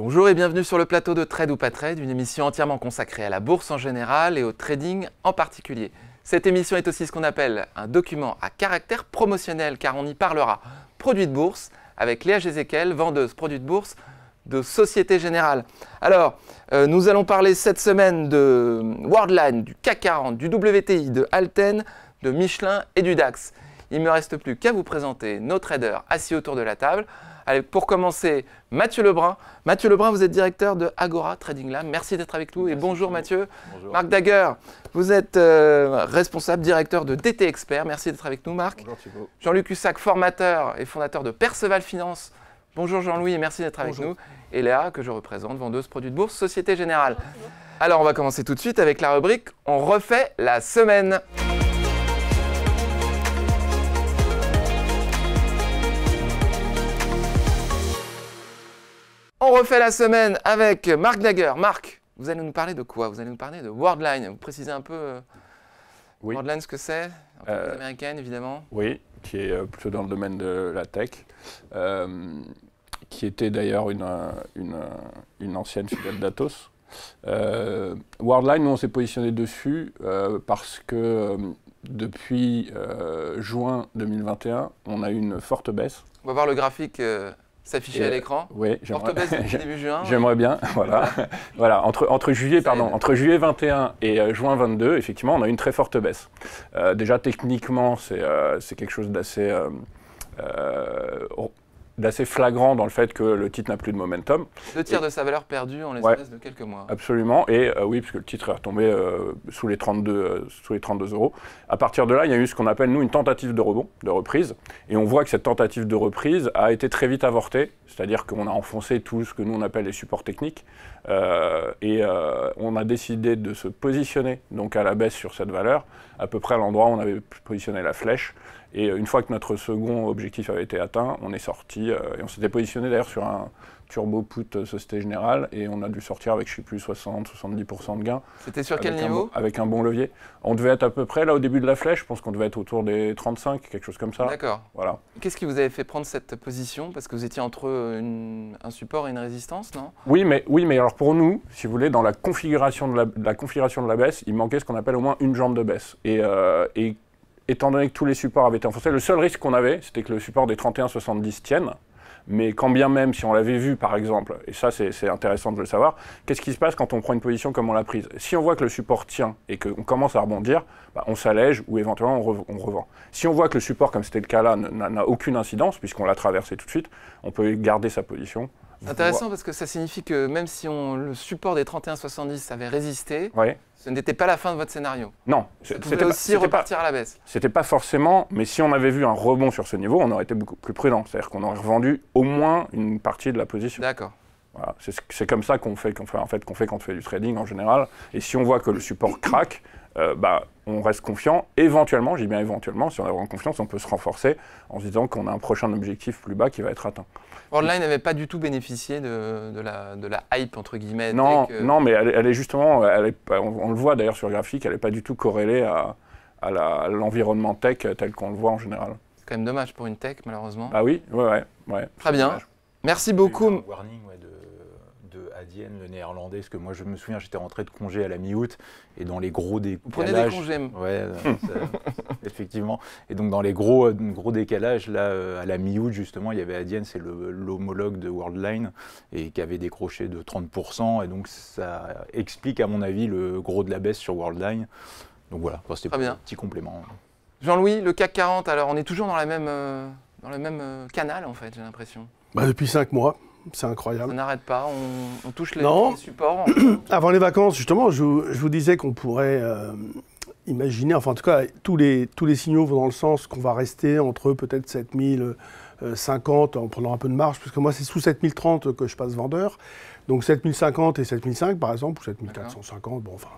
Bonjour et bienvenue sur le plateau de Trade ou pas Trade, une émission entièrement consacrée à la bourse en général et au trading en particulier. Cette émission est aussi ce qu'on appelle un document à caractère promotionnel car on y parlera produits de bourse avec Léa Gézéquel, vendeuse produits de bourse de Société Générale. Alors, nous allons parler cette semaine de Worldline, du CAC 40, du WTI, de Alten, de Michelin et du DAX. Il ne me reste plus qu'à vous présenter nos traders assis autour de la table. Allez, pour commencer, Mathieu Lebrun. Mathieu Lebrun, vous êtes directeur de Agora Trading Lab. Merci d'être avec nous et bonjour Mathieu. Bonjour. Marc Daguerre, vous êtes responsable, directeur de DT Expert. Merci d'être avec nous Marc. Bonjour Thibaut. Jean-Luc Hussac, formateur et fondateur de Perceval Finance. Bonjour Jean-Louis et merci d'être avec nous. Et Léa, que je représente, vendeuse produits de bourse, Société Générale. Alors on va commencer tout de suite avec la rubrique « On refait la semaine ». On refait la semaine avec Marc Daguerre. Marc, vous allez nous parler de quoi? Vous allez nous parler de Worldline. Vous précisez un peu Oui. Worldline, ce que c'est? Entreprise américaine, évidemment. Oui, qui est plutôt dans le domaine de la tech, qui était d'ailleurs une ancienne filiale d'Atos. Worldline, nous on s'est positionné dessus parce que depuis juin 2021, on a eu une forte baisse. On va voir le graphique s'afficher à l'écran. Oui, Forte baisse depuis début juin. J'aimerais bien, voilà. Voilà, entre juillet 21 et juin 22, effectivement, on a eu une très forte baisse. Déjà, techniquement, c'est quelque chose d'assez flagrant dans le fait que le titre n'a plus de momentum. 2/3 de sa valeur perdue en l'espace de quelques mois. Absolument, et oui, puisque le titre est retombé sous les 32 €. À partir de là, il y a eu ce qu'on appelle, nous, une tentative de rebond, de reprise, et on voit que cette tentative de reprise a été très vite avortée, c'est-à-dire qu'on a enfoncé tout ce que nous on appelle les supports techniques, et on a décidé de se positionner donc à la baisse sur cette valeur, à peu près à l'endroit où on avait positionné la flèche. Et une fois que notre second objectif avait été atteint, on est sorti, et on s'était positionné d'ailleurs sur un turbo put Société Générale, et on a dû sortir avec, je ne sais plus, 60-70% de gains. C'était sur quel niveau? Avec un bon levier. On devait être à peu près là au début de la flèche, je pense qu'on devait être autour des 35, quelque chose comme ça. D'accord. Voilà. Qu'est-ce qui vous avait fait prendre cette position? Parce que vous étiez entre un support et une résistance, non? Oui, mais alors pour nous, si vous voulez, dans la configuration de la baisse, il manquait ce qu'on appelle au moins une jambe de baisse. Et étant donné que tous les supports avaient été enfoncés, le seul risque qu'on avait, c'était que le support des 31,70 tienne. Mais quand bien même, si on l'avait vu par exemple, et ça c'est intéressant de le savoir, qu'est-ce qui se passe quand on prend une position comme on l'a prise? Si on voit que le support tient et qu'on commence à rebondir, on s'allège ou éventuellement on revend. Si on voit que le support, comme c'était le cas là, n'a aucune incidence, puisqu'on l'a traversé tout de suite, on peut garder sa position. C'est intéressant parce que ça signifie que même si le support des 31,70 avait résisté, ouais. Ce n'était pas la fin de votre scénario. Non. Ça pouvait aussi repartir à la baisse. C'était pas forcément, mais si on avait vu un rebond sur ce niveau, on aurait été beaucoup plus prudent. C'est-à-dire qu'on aurait revendu au moins une partie de la position. D'accord. Voilà. C'est comme ça qu'on fait quand on fait du trading en général. Et si on voit que le support craque, on reste confiant. Éventuellement, je dis bien éventuellement, si on a vraiment confiance, on peut se renforcer en se disant qu'on a un prochain objectif plus bas qui va être atteint. Worldline n'avait pas du tout bénéficié de la hype, entre guillemets. Non, mais elle est justement, on le voit d'ailleurs sur le graphique, elle n'est pas du tout corrélée à l'environnement tech tel qu'on le voit en général. C'est quand même dommage pour une tech, malheureusement. Ah oui, ouais. Très bien. Dommage. Merci beaucoup. Un warning de Adyen, le néerlandais, parce que moi je me souviens, j'étais rentré de congé à la mi-août, et dans les gros décalages... Vous prenez des congés? Ouais, effectivement. Et donc dans les gros décalages, là, à la mi-août, justement, il y avait Adyen, c'est l'homologue de Worldline, et qui avait décroché de 30%, et donc ça explique, à mon avis, le gros de la baisse sur Worldline. Donc voilà, c'était un petit complément. Jean-Louis, le CAC 40, alors on est toujours dans le même canal, en fait, j'ai l'impression. Depuis 5 mois. C'est incroyable. Ça n'arrête pas, on touche les supports. Avant les vacances, justement, je vous disais qu'on pourrait imaginer, enfin en tout cas, tous les signaux vont dans le sens qu'on va rester entre peut-être 7050 en prenant un peu de marge, parce que moi c'est sous 7030 que je passe vendeur, donc 7050 et 7005 par exemple, ou 7450, bon enfin.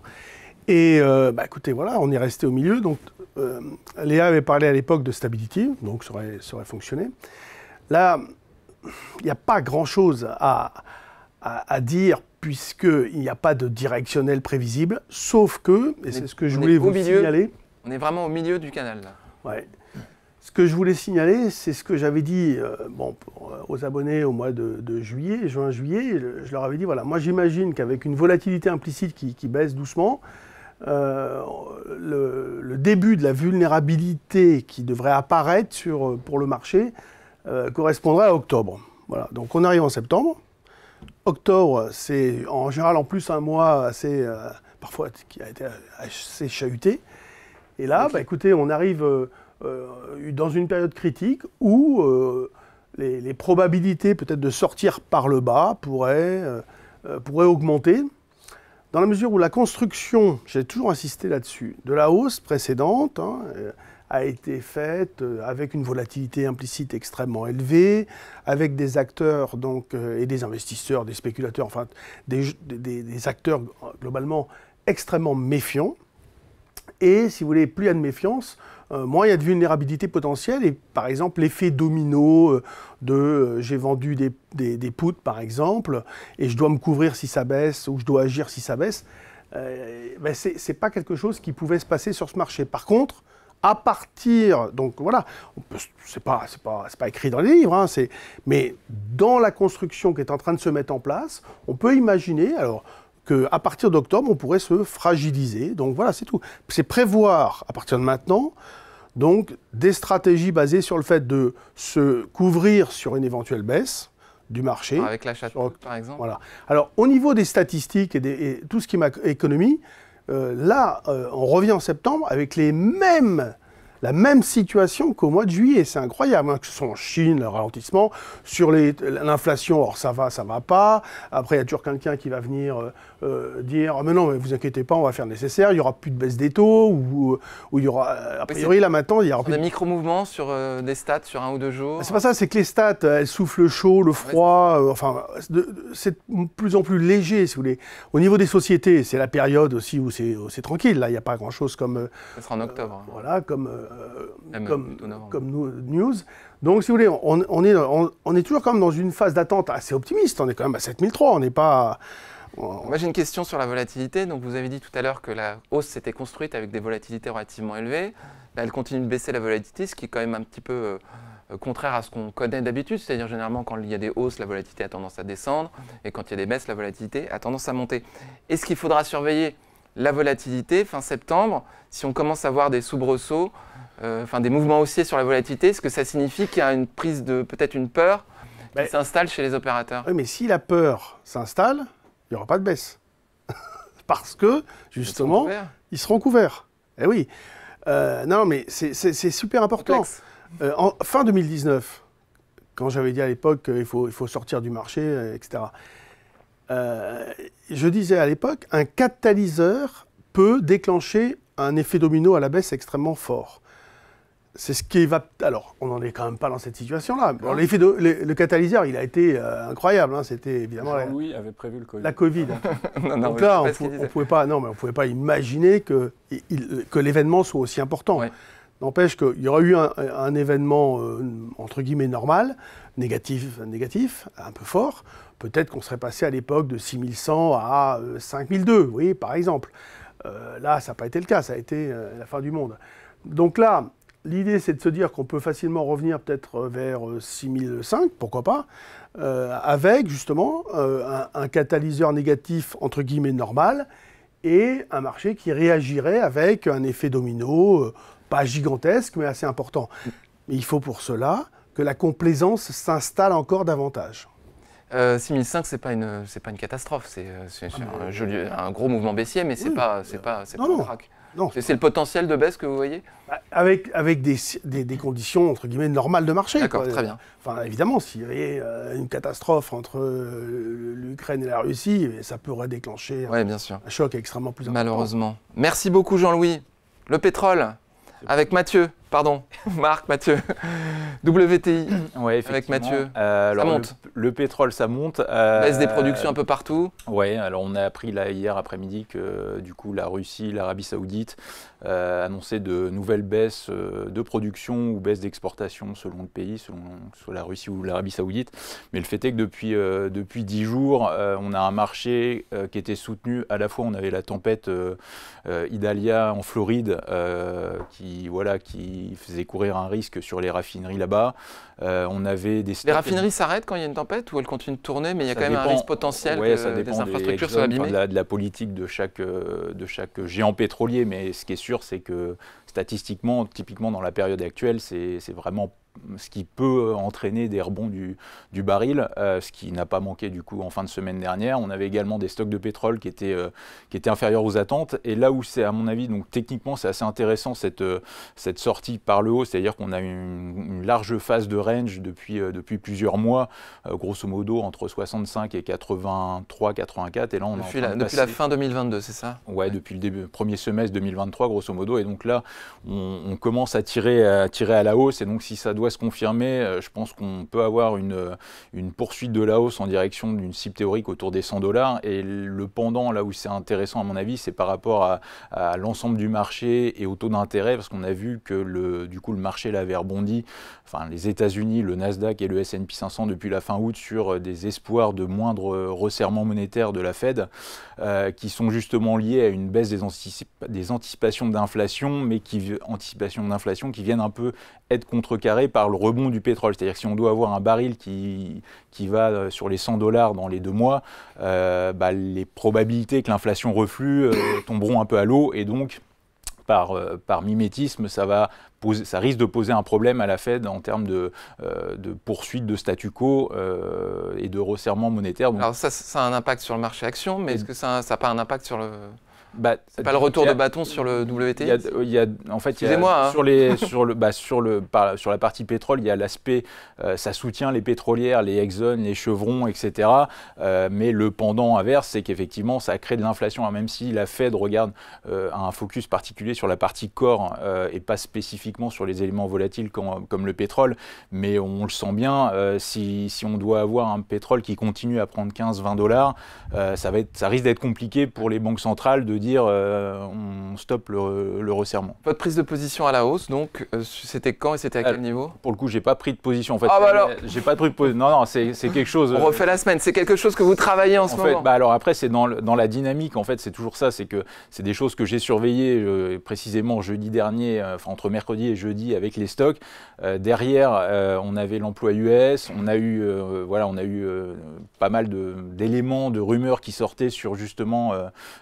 Et écoutez, voilà, on est resté au milieu, donc Léa avait parlé à l'époque de stability, donc ça aurait fonctionné. Là, il n'y a pas grand-chose à dire puisqu'il n'y a pas de directionnel prévisible, sauf que, et c'est ce que je voulais vous signaler... On est vraiment au milieu du canal, là. Ouais. Ce que je voulais signaler, c'est ce que j'avais dit aux abonnés au mois de juillet, juin-juillet. Je leur avais dit, voilà, moi j'imagine qu'avec une volatilité implicite qui baisse doucement, le début de la vulnérabilité qui devrait apparaître pour le marché correspondrait à octobre. Voilà. Donc on arrive en septembre. Octobre, c'est en général en plus un mois assez, parfois qui a été assez chahuté. Et là, écoutez, on arrive dans une période critique où les probabilités peut-être de sortir par le bas pourraient augmenter, dans la mesure où la construction, j'ai toujours insisté là-dessus, de la hausse précédente a été faite avec une volatilité implicite extrêmement élevée, avec des acteurs et des investisseurs, des spéculateurs, enfin des acteurs globalement extrêmement méfiants. Et si vous voulez, plus il y a de méfiance, moins il y a de vulnérabilité potentielle. Et par exemple, l'effet domino j'ai vendu des puts par exemple, et je dois me couvrir si ça baisse, ou je dois agir si ça baisse, c'est pas quelque chose qui pouvait se passer sur ce marché. Par contre, à partir, donc voilà, c'est pas écrit dans les livres, mais dans la construction qui est en train de se mettre en place, on peut imaginer, alors, qu'à partir d'octobre, on pourrait se fragiliser. Donc voilà, c'est tout. C'est prévoir, à partir de maintenant, donc, des stratégies basées sur le fait de se couvrir sur une éventuelle baisse du marché. Avec l'achat de puts, par exemple. Voilà. Alors, au niveau des statistiques et tout ce qui est macroéconomie, on revient en septembre avec la même situation qu'au mois de juillet. C'est incroyable, que ce soit en Chine, le ralentissement, sur l'inflation, or ça va pas. Après, il y a toujours quelqu'un qui va venir dire « Mais non, mais vous inquiétez pas, on va faire le nécessaire, il n'y aura plus de baisse des taux, ou il y aura… A priori, là, maintenant, il y aura plus… » Des micro-mouvements sur des stats sur 1 ou 2 jours. C'est pas ça, c'est que les stats, elles soufflent le chaud, le froid, c'est de plus en plus léger, si vous voulez. Au niveau des sociétés, c'est la période aussi où c'est tranquille, là, il n'y a pas grand-chose comme… Ça sera en octobre. Voilà, comme news. Donc, si vous voulez, on est toujours quand même dans une phase d'attente assez optimiste. On est quand même à 7003, on n'est pas… Moi, j'ai une question sur la volatilité. Donc, vous avez dit tout à l'heure que la hausse s'était construite avec des volatilités relativement élevées. Là, elle continue de baisser la volatilité, ce qui est quand même un petit peu contraire à ce qu'on connaît d'habitude. C'est-à-dire, généralement, quand il y a des hausses, la volatilité a tendance à descendre. Et quand il y a des baisses, la volatilité a tendance à monter. Est-ce qu'il faudra surveiller la volatilité fin septembre si on commence à voir des soubresauts, des mouvements haussiers sur la volatilité? Est-ce que ça signifie qu'il y a une prise de, peut-être une peur qui s'installe chez les opérateurs? Oui, mais si la peur s'installe, il n'y aura pas de baisse. Parce que, justement, ils seront couverts. Eh oui. Non, mais c'est super important. En fin 2019, quand j'avais dit à l'époque qu'il faut sortir du marché, etc., je disais à l'époque, un catalyseur peut déclencher un effet domino à la baisse extrêmement fort. C'est ce qui va… Alors, on n'en est quand même pas dans cette situation-là. Bon, le catalyseur, il a été incroyable. C'était évidemment… Jean-Louis avait prévu le Covid. La Covid. Donc là, on pouvait pas imaginer que l'événement soit aussi important. Ouais. N'empêche qu'il y aurait eu un événement, entre guillemets, normal, négatif, un peu fort. Peut-être qu'on serait passé à l'époque de 6100 à 5002, vous voyez, par exemple. Là, ça n'a pas été le cas, ça a été la fin du monde. Donc là, l'idée, c'est de se dire qu'on peut facilement revenir peut-être vers 6005, pourquoi pas, avec justement un catalyseur négatif, entre guillemets, normal, et un marché qui réagirait avec un effet domino, pas gigantesque, mais assez important. Mais il faut pour cela que la complaisance s'installe encore davantage. 6005, c'est pas une catastrophe, c'est un gros mouvement baissier, mais c'est pas un crack. C'est le potentiel de baisse que vous voyez? Avec des conditions, entre guillemets, normales de marché. D'accord, très bien. Enfin, évidemment, s'il y avait une catastrophe entre l'Ukraine et la Russie, ça pourrait déclencher un choc extrêmement plus important. Malheureusement. Merci beaucoup, Jean-Louis. Le pétrole, avec Mathieu. Pardon, Marc, Mathieu. WTI, avec Mathieu, ça monte. Le pétrole, ça monte. Baisse des productions un peu partout. Oui, alors on a appris là, hier après-midi que du coup la Russie, l'Arabie Saoudite annonçaient de nouvelles baisses de production ou baisses d'exportation selon le pays, selon soit la Russie ou l'Arabie Saoudite. Mais le fait est que depuis 10 jours, on a un marché qui était soutenu. À la fois, on avait la tempête Idalia en Floride qui qui faisait courir un risque sur les raffineries là-bas. On avait des Les raffineries s'arrêtent quand il y a une tempête ou elles continuent de tourner, mais il y a quand même un risque potentiel que des infrastructures soient abîmées? De la politique de chaque géant pétrolier, mais ce qui est sûr, c'est que statistiquement, typiquement dans la période actuelle, c'est vraiment ce qui peut entraîner des rebonds du baril, ce qui n'a pas manqué du coup en fin de semaine dernière. On avait également des stocks de pétrole qui étaient inférieurs aux attentes. Et là où c'est, à mon avis, donc techniquement c'est assez intéressant cette sortie par le haut, c'est-à-dire qu'on a une large phase de range depuis plusieurs mois, grosso modo entre 65 et 83, 84. Et là, depuis la fin 2022, c'est ça? Ouais, depuis le premier semestre 2023, grosso modo. Et donc là, on commence à tirer à la hausse. Et donc si ça doit se confirmer, je pense qu'on peut avoir une poursuite de la hausse en direction d'une cible théorique autour des $100. Et le pendant, là où c'est intéressant à mon avis, c'est par rapport à l'ensemble du marché et au taux d'intérêt, parce qu'on a vu que du coup le marché là, avait rebondi, enfin les États-Unis, le Nasdaq et le S&P 500 depuis la fin août sur des espoirs de moindre resserrement monétaire de la Fed, qui sont justement liés à une baisse des anticipations d'inflation, mais anticipations d'inflation qui viennent un peu être contrecarrées par le rebond du pétrole. C'est-à-dire que si on doit avoir un baril qui va sur les $100 dans les 2 mois, les probabilités que l'inflation reflue tomberont un peu à l'eau, et donc par mimétisme, ça risque de poser un problème à la Fed en termes de poursuite de statu quo et de resserrement monétaire. Donc, alors ça a un impact sur le marché action, mais est-ce que ça n'a pas un impact sur le... c'est pas le retour de bâton sur le WTI? Sur la partie pétrole, il y a l'aspect, ça soutient les pétrolières, les Exxon, les Chevron, etc. Mais le pendant inverse, c'est qu'effectivement, ça crée de l'inflation. Même si la Fed regarde un focus particulier sur la partie core et pas spécifiquement sur les éléments volatiles comme le pétrole, mais on le sent bien, si on doit avoir un pétrole qui continue à prendre $15-20, ça risque d'être compliqué pour les banques centrales de dire on stoppe le resserrement. Votre prise de position à la hausse, donc, c'était quand et c'était à quel niveau? Pour le coup, j'ai pas pris de position. En fait, j'ai pas pris de position. Non, c'est quelque chose. On refait la semaine. C'est quelque chose que vous travaillez en ce moment. Alors après, c'est dans la dynamique. En fait, c'est toujours ça. C'est que c'est des choses que j'ai surveillées précisément jeudi dernier, entre mercredi et jeudi avec les stocks. Derrière, on avait l'emploi US. On a eu pas mal d'éléments, de rumeurs qui sortaient sur justement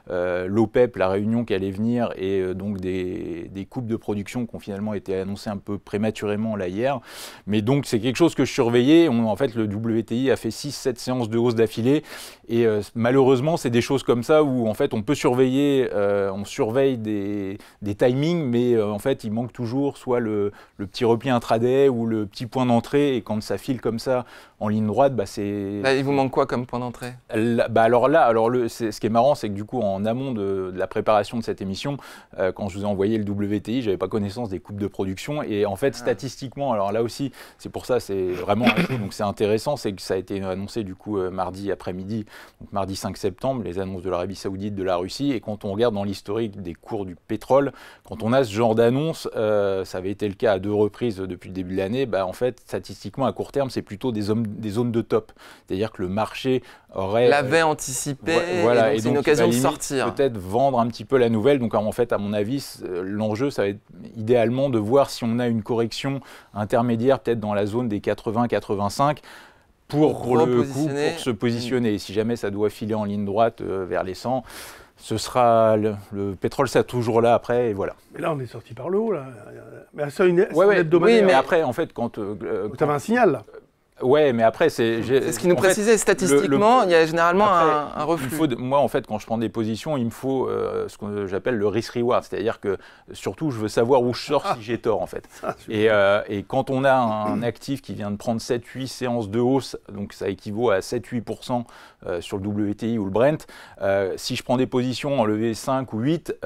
l'OPEP, la réunion qui allait venir, et donc des coupes de production qui ont finalement été annoncées un peu prématurément là hier. Mais donc c'est quelque chose que je surveillais. En fait, le WTI a fait 6-7 séances de hausse d'affilée, et malheureusement c'est des choses comme ça où en fait on peut surveiller, on surveille des timings, mais en fait il manque toujours soit le petit repli intraday ou le petit point d'entrée, et quand ça file comme ça en ligne droite, c'est... Là, il vous manque quoi comme point d'entrée? Ce qui est marrant, c'est que du coup en amont de la préparation de cette émission, quand je vous ai envoyé le WTI, j'avais pas connaissance des coupes de production, et en fait statistiquement, alors là aussi c'est pour ça, c'est vraiment donc c'est intéressant, c'est que ça a été annoncé du coup mardi après-midi, donc mardi 5 septembre, les annonces de l'Arabie Saoudite, de la Russie, et quand on regarde dans l'historique des cours du pétrole, quand on a ce genre d'annonce, ça avait été le cas à 2 reprises depuis le début de l'année, en fait statistiquement à court terme c'est plutôt des zones de top, c'est-à-dire que le marché l'avait anticipé, voilà, et donc c'est une occasion de sortir. Peut-être vendre un petit peu la nouvelle. Donc en fait, à mon avis, l'enjeu, ça va être idéalement de voir si on a une correction intermédiaire, peut-être dans la zone des 80-85, pour se positionner. Et si jamais ça doit filer en ligne droite vers les 100, ce sera le pétrole, ça toujours là après, et voilà. Mais là, on est sorti par le haut, là. Mais ça, une hebdomadaire. Oui, mais après, en fait, quand... tu avais un signal, là. Ouais, mais après, c'est ce qui nous précisait statistiquement, il y a généralement un reflux. Moi, en fait, quand je prends des positions, il me faut ce que j'appelle le risk-reward, c'est-à-dire que surtout, je veux savoir où je sors si j'ai tort, en fait. Et quand on a un actif qui vient de prendre 7-8 séances de hausse, donc ça équivaut à 7-8% sur le WTI ou le Brent, si je prends des positions en levée 5 ou 8,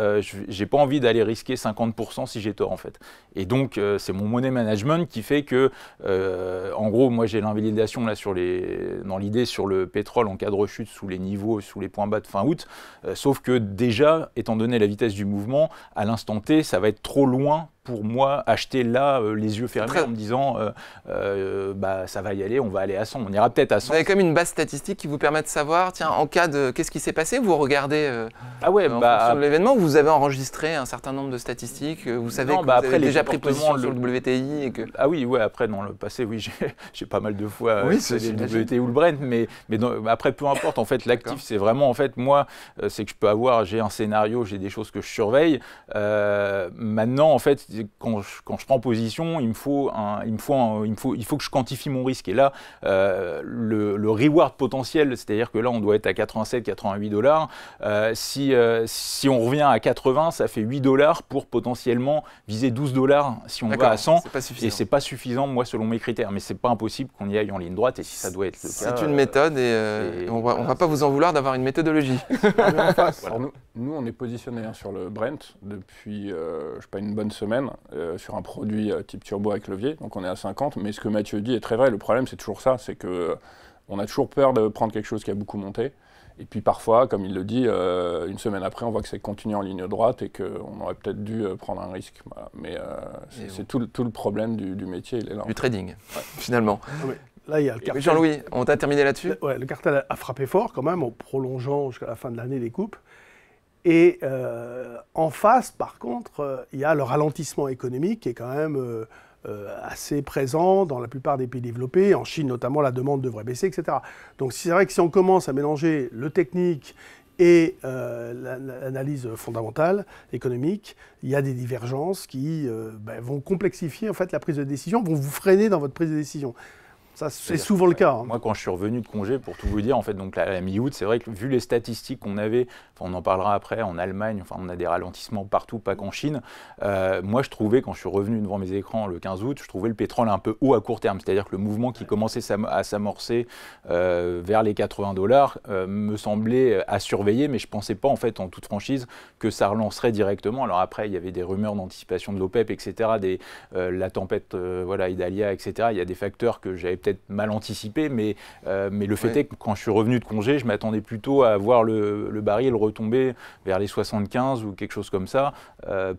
j'ai pas envie d'aller risquer 50% si j'ai tort, en fait. Et donc, c'est mon money management qui fait que, en gros, moi, j'ai l'invalidation là dans l'idée sur le pétrole en cas de rechute sous les points bas de fin août, sauf que déjà, étant donné la vitesse du mouvement, à l'instant T, ça va être trop loin pour moi, acheter là, les yeux fermés, en me disant ça va y aller, on va aller à 100. On ira peut-être à 100. Vous avez quand même une base statistique qui vous permet de savoir, tiens, en cas de... Qu'est-ce qui s'est passé? Vous regardez en fonction de l'événement, vous avez enregistré un certain nombre de statistiques, vous savez que vous avez déjà pris position sur le WTI et que... Ah oui, après, dans le passé, oui, j'ai pas mal de fois c'est le WTI ou le Brent, mais après, peu importe, en fait, l'actif, c'est vraiment, en fait, moi, c'est que j'ai un scénario, j'ai des choses que je surveille. Maintenant, en fait, quand je prends position, il faut que je quantifie mon risque. Et là, le reward potentiel, c'est-à-dire que là, on doit être à 87-88 $. Si on revient à 80, ça fait 8 $ pour potentiellement viser 12 $ si on va à 100. Et c'est pas suffisant, moi, selon mes critères. Mais c'est pas impossible qu'on y aille en ligne droite. Et si ça doit être le cas, c'est une méthode et on va pas vous en vouloir d'avoir une méthodologie. Alors nous, on est positionné sur le Brent depuis, je sais pas, une bonne semaine, sur un produit type turbo avec levier. Donc on est à 50. Mais ce que Mathieu dit est très vrai. Le problème, c'est toujours ça, c'est que on a toujours peur de prendre quelque chose qui a beaucoup monté. Et puis parfois, comme il le dit, une semaine après, on voit que c'est continué en ligne droite et qu'on aurait peut-être dû prendre un risque. Voilà. Mais c'est tout le problème du métier, il est là. Du trading, finalement. Là, il y a le cartel. Jean-Louis, on t'a terminé là-dessus? Le cartel a frappé fort quand même en prolongeant jusqu'à la fin de l'année les coupes. Et en face, par contre, il y a le ralentissement économique qui est quand même assez présent dans la plupart des pays développés. En Chine, notamment, la demande devrait baisser, etc. Donc c'est vrai que si on commence à mélanger le technique et l'analyse fondamentale, économique, il y a des divergences qui vont complexifier en fait, la prise de décision, vont vous freiner dans votre prise de décision. Ça, c'est souvent le cas. Moi, quand je suis revenu de congé, pour tout vous dire, en fait, donc à la mi-août, c'est vrai que vu les statistiques qu'on avait, on en parlera après, en Allemagne, on a des ralentissements partout, pas qu'en Chine. Moi, je trouvais, quand je suis revenu devant mes écrans le 15 août, je trouvais le pétrole un peu haut à court terme. C'est-à-dire que le mouvement qui commençait à s'amorcer vers les 80 $, me semblait à surveiller, mais je ne pensais pas, en fait, en toute franchise, que ça relancerait directement. Alors après, il y avait des rumeurs d'anticipation de l'OPEP, etc., la tempête, Idalia, etc. Il y a des facteurs que j'avais peut-être mal anticipé, mais le fait est que quand je suis revenu de congé, je m'attendais plutôt à voir le baril retomber vers les 75 ou quelque chose comme ça,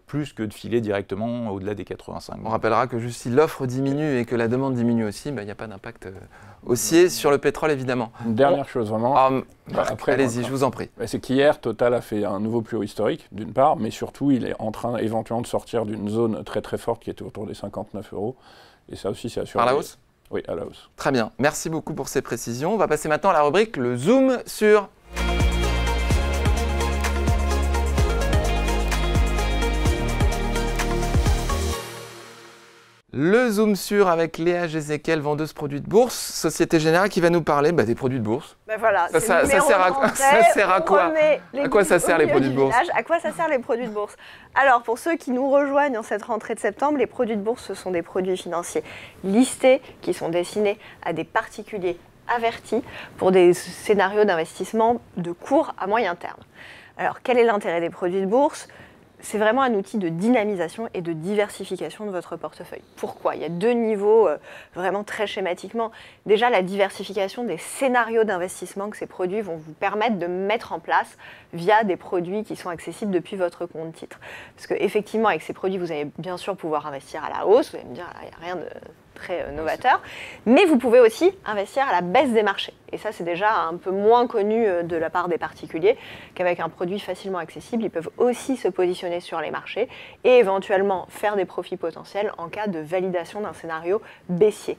plus que de filer directement au-delà des 85. On rappellera que juste si l'offre diminue et que la demande diminue aussi, il n'y a pas d'impact haussier sur le pétrole, évidemment. Une dernière chose, vraiment. Allez-y, je vous en prie. C'est qu'hier, Total a fait un nouveau plus haut historique, d'une part, mais surtout, il est en train éventuellement de sortir d'une zone très très forte qui était autour des 59 €. Et ça aussi, c'est assuré. Par la hausse ? Oui, à la hausse. Très bien. Merci beaucoup pour ces précisions. On va passer maintenant à la rubrique Le Zoom sur... Le Zoom sur avec Léa Gézéquel, vendeuse produits de bourse, Société Générale, qui va nous parler des produits de bourse. Voilà, ça sert à quoi? À quoi ça sert les produits de bourse? À quoi ça sert les produits de bourse? Alors, pour ceux qui nous rejoignent en cette rentrée de septembre, les produits de bourse, ce sont des produits financiers listés qui sont destinés à des particuliers avertis pour des scénarios d'investissement de court à moyen terme. Alors, quel est l'intérêt des produits de bourse? C'est vraiment un outil de dynamisation et de diversification de votre portefeuille. Pourquoi? Il y a deux niveaux, vraiment très schématiquement. Déjà, la diversification des scénarios d'investissement que ces produits vont vous permettre de mettre en place via des produits qui sont accessibles depuis votre compte titre. Parce qu'effectivement, avec ces produits, vous allez bien sûr pouvoir investir à la hausse. Vous allez me dire, il n'y a rien de très novateur. Mais vous pouvez aussi investir à la baisse des marchés. Et ça, c'est déjà un peu moins connu de la part des particuliers qu'avec un produit facilement accessible, ils peuvent aussi se positionner sur les marchés et éventuellement faire des profits potentiels en cas de validation d'un scénario baissier.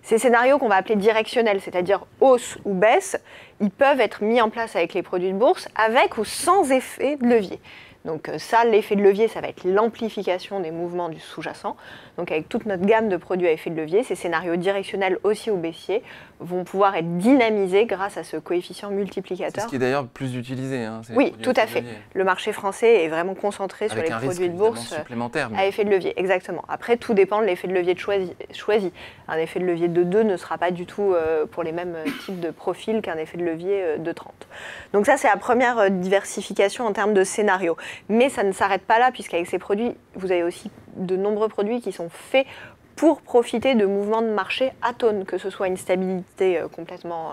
Ces scénarios qu'on va appeler directionnels, c'est-à-dire hausse ou baisse, ils peuvent être mis en place avec les produits de bourse, avec ou sans effet de levier. Donc ça, l'effet de levier, ça va être l'amplification des mouvements du sous-jacent. Donc avec toute notre gamme de produits à effet de levier, ces scénarios directionnels haussiers ou baissiers vont pouvoir être dynamisés grâce à ce coefficient multiplicateur. C'est ce qui est d'ailleurs plus utilisé. Oui, tout à fait. Le marché français est vraiment concentré sur les produits de bourse à effet de levier. Exactement. Après, tout dépend de l'effet de levier choisi. Un effet de levier de 2 ne sera pas du tout pour les mêmes types de profils qu'un effet de levier de 30. Donc ça, c'est la première diversification en termes de scénario. Mais ça ne s'arrête pas là, puisqu'avec ces produits, vous avez aussi de nombreux produits qui sont faits pour profiter de mouvements de marché atones, que ce soit une stabilité complètement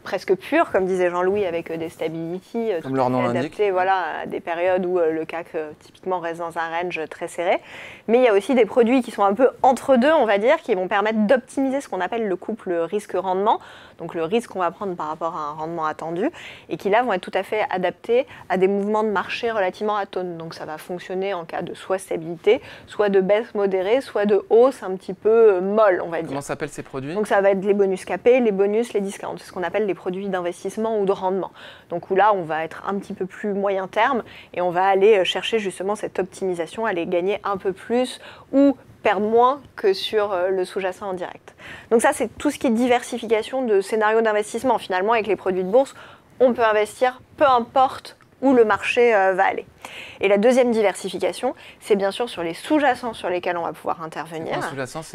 presque pure, comme disait Jean-Louis, avec des stability, comme leur nom l'indique, voilà, à des périodes où le CAC typiquement reste dans un range très serré. Mais il y a aussi des produits qui sont un peu entre deux, on va dire, qui vont permettre d'optimiser ce qu'on appelle le couple risque-rendement, donc le risque qu'on va prendre par rapport à un rendement attendu, et qui là vont être tout à fait adaptés à des mouvements de marché relativement atones. Donc ça va fonctionner en cas de soit stabilité, soit de baisse modérée, soit de hausse un petit peu molle, on va dire. Comment s'appellent ces produits? Donc ça va être les bonus capés, les bonus, les discounts, c'est ce qu'on appelle les produits d'investissement ou de rendement. Donc où là, on va être un petit peu plus moyen terme et on va aller chercher justement cette optimisation, aller gagner un peu plus ou perdre moins que sur le sous-jacent en direct. Donc ça, c'est tout ce qui est diversification de scénarios d'investissement. Finalement, avec les produits de bourse, on peut investir peu importe où le marché va aller. Et la deuxième diversification, c'est bien sûr sur les sous-jacents sur lesquels on va pouvoir intervenir.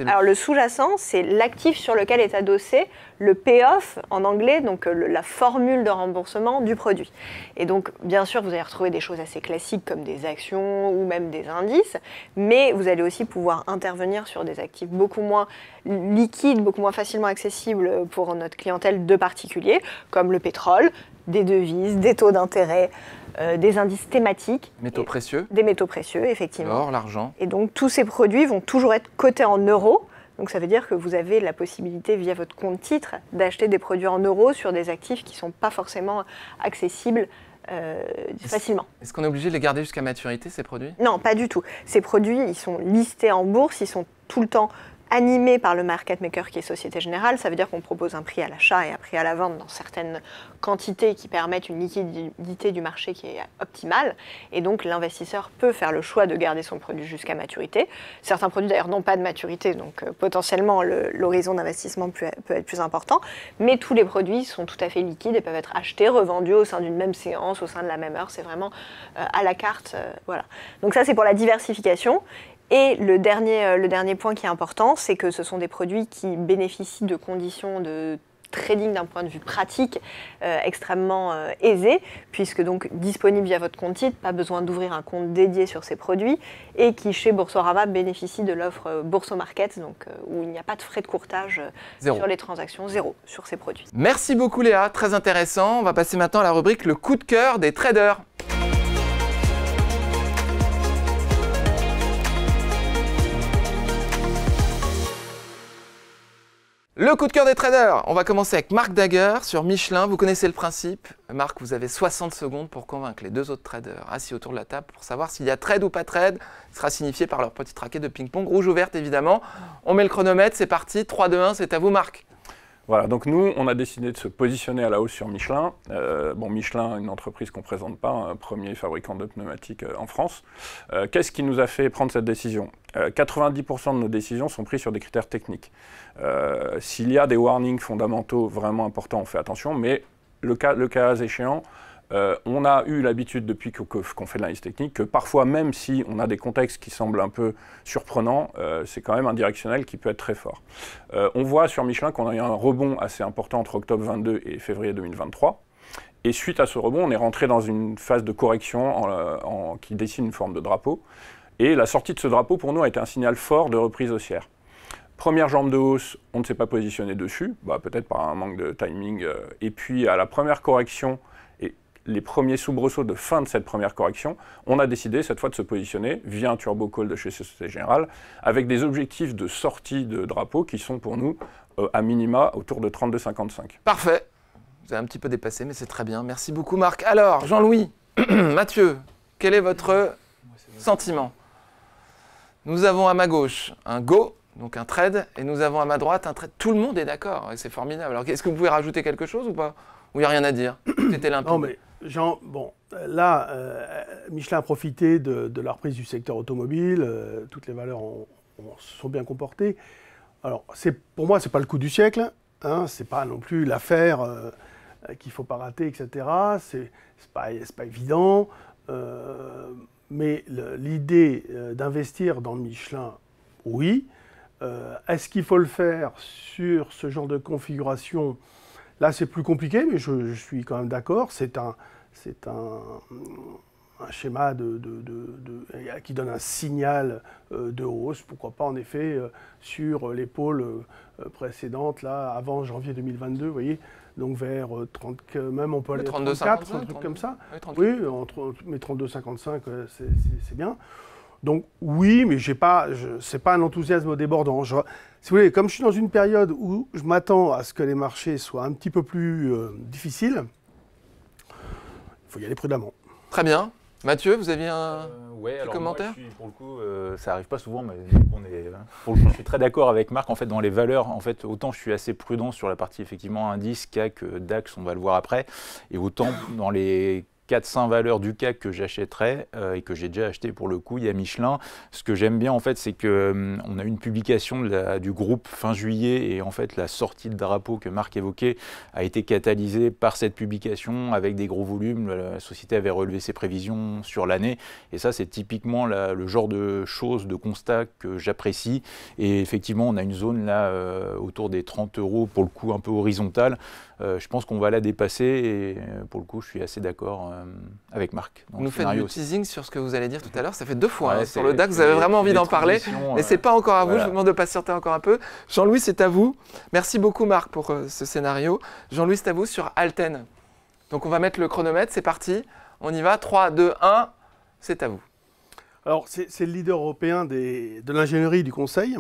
Alors le sous-jacent, c'est l'actif sur lequel est adossé le payoff en anglais, donc la formule de remboursement du produit. Et donc bien sûr, vous allez retrouver des choses assez classiques comme des actions ou même des indices, mais vous allez aussi pouvoir intervenir sur des actifs beaucoup moins liquides, beaucoup moins facilement accessibles pour notre clientèle de particuliers, comme le pétrole, des devises, des taux d'intérêt, des indices thématiques. Métaux précieux. Des métaux précieux, effectivement. L'or, l'argent. Et donc, tous ces produits vont toujours être cotés en euros. Donc, ça veut dire que vous avez la possibilité, via votre compte titre, d'acheter des produits en euros sur des actifs qui ne sont pas forcément accessibles facilement. Est-ce qu'on est obligé de les garder jusqu'à maturité, ces produits? Non, pas du tout. Ces produits, ils sont listés en bourse, ils sont tout le temps animé par le market maker qui est Société Générale. Ça veut dire qu'on propose un prix à l'achat et un prix à la vente dans certaines quantités qui permettent une liquidité du marché qui est optimale. Et donc l'investisseur peut faire le choix de garder son produit jusqu'à maturité. Certains produits d'ailleurs n'ont pas de maturité, donc potentiellement l'horizon d'investissement peut être plus important. Mais tous les produits sont tout à fait liquides et peuvent être achetés, revendus au sein d'une même séance, au sein de la même heure. C'est vraiment à la carte. Voilà. Donc ça, c'est pour la diversification. Et le dernier point qui est important, c'est que ce sont des produits qui bénéficient de conditions de trading d'un point de vue pratique extrêmement aisées, puisque donc disponible via votre compte titre, pas besoin d'ouvrir un compte dédié sur ces produits, et qui chez Boursorama bénéficient de l'offre Bourso-Market, donc où il n'y a pas de frais de courtage sur les transactions, zéro sur ces produits. Merci beaucoup Léa, très intéressant. On va passer maintenant à la rubrique le coup de cœur des traders. Le coup de cœur des traders, on va commencer avec Marc Dagger sur Michelin. Vous connaissez le principe. Marc, vous avez 60 secondes pour convaincre les deux autres traders assis autour de la table pour savoir s'il y a trade ou pas trade. Ce sera signifié par leur petit racket de ping-pong, rouge ou verte évidemment. On met le chronomètre, c'est parti. 3, 2, 1, c'est à vous Marc. Voilà, donc nous, on a décidé de se positionner à la hausse sur Michelin. Michelin, une entreprise qu'on ne présente pas, un premier fabricant de pneumatiques en France. Qu'est-ce qui nous a fait prendre cette décision ? 90% de nos décisions sont prises sur des critères techniques. S'il y a des warnings fondamentaux vraiment importants, on fait attention, mais le cas échéant, on a eu l'habitude depuis qu'on fait de l'analyse technique que parfois, même si on a des contextes qui semblent un peu surprenants, c'est quand même un directionnel qui peut être très fort. On voit sur Michelin qu'on a eu un rebond assez important entre octobre 2022 et février 2023. Et suite à ce rebond, on est rentré dans une phase de correction qui dessine une forme de drapeau. Et la sortie de ce drapeau, pour nous, a été un signal fort de reprise haussière. Première jambe de hausse, on ne s'est pas positionné dessus, peut-être par un manque de timing. Et puis, à la première correction, et les premiers soubresauts de fin de cette première correction, on a décidé cette fois de se positionner via un turbo call de chez Société Générale, avec des objectifs de sortie de drapeau qui sont pour nous, à minima, autour de 32,55. Parfait. Vous avez un petit peu dépassé, mais c'est très bien. Merci beaucoup Marc. Alors, Jean-Louis, Mathieu, quel est votre sentiment ? Nous avons à ma gauche un go, donc un trade, et nous avons à ma droite un trade. Tout le monde est d'accord, et c'est formidable. Alors, est-ce que vous pouvez rajouter quelque chose ou pas? Ou il n'y a rien à dire? C'était limpide. Non, mais Jean, là, Michelin a profité de la reprise du secteur automobile. Toutes les valeurs se sont bien comportées. Alors, pour moi, ce n'est pas le coup du siècle. Hein, ce n'est pas non plus l'affaire qu'il ne faut pas rater, etc. Ce n'est pas évident. Mais l'idée d'investir dans Michelin, oui. Est-ce qu'il faut le faire sur ce genre de configuration? Là, c'est plus compliqué, mais je suis quand même d'accord. C'est un schéma qui donne un signal de hausse. Pourquoi pas, en effet, sur l'épaule précédente, là, avant janvier 2022, vous voyez. donc vers 30, même on peut aller à 32, 34, 55, un truc comme ça. Oui, 38. Oui, mais 32-55, c'est bien. Donc oui, mais c'est pas un enthousiasme débordant. Si vous voulez, comme je suis dans une période où je m'attends à ce que les marchés soient un petit peu plus difficiles, il faut y aller prudemment. Très bien. Mathieu, vous aviez un petit commentaire? Moi, pour le coup, ça n'arrive pas souvent, mais pour le coup, je suis très d'accord avec Marc. En fait, dans les valeurs, en fait, autant je suis assez prudent sur la partie effectivement indice, CAC, DAX, on va le voir après, et autant dans les 4-5 valeurs du CAC que j'achèterais et que j'ai déjà acheté pour le coup, il y a Michelin. Ce que j'aime bien en fait, c'est qu'on a eu une publication du groupe fin juillet et en fait la sortie de drapeau que Marc évoquait a été catalysée par cette publication avec des gros volumes. La société avait relevé ses prévisions sur l'année et ça c'est typiquement le genre de choses, de constats que j'apprécie. Et effectivement, on a une zone là autour des 30 € pour le coup un peu horizontale. Je pense qu'on va la dépasser et pour le coup, je suis assez d'accord avec Marc. Vous nous faites du teasing sur ce que vous allez dire tout à l'heure. Ça fait 2 fois ouais, sur le DAX. Vous avez vraiment envie d'en parler, mais ce n'est pas encore à vous. Voilà. Je vous demande de patienter encore un peu. Jean-Louis, c'est à vous. Merci beaucoup, Marc, pour ce scénario. Jean-Louis, c'est à vous sur Alten. Donc, on va mettre le chronomètre. C'est parti. On y va. 3, 2, 1. C'est à vous. Alors, c'est le leader européen de l'ingénierie du conseil.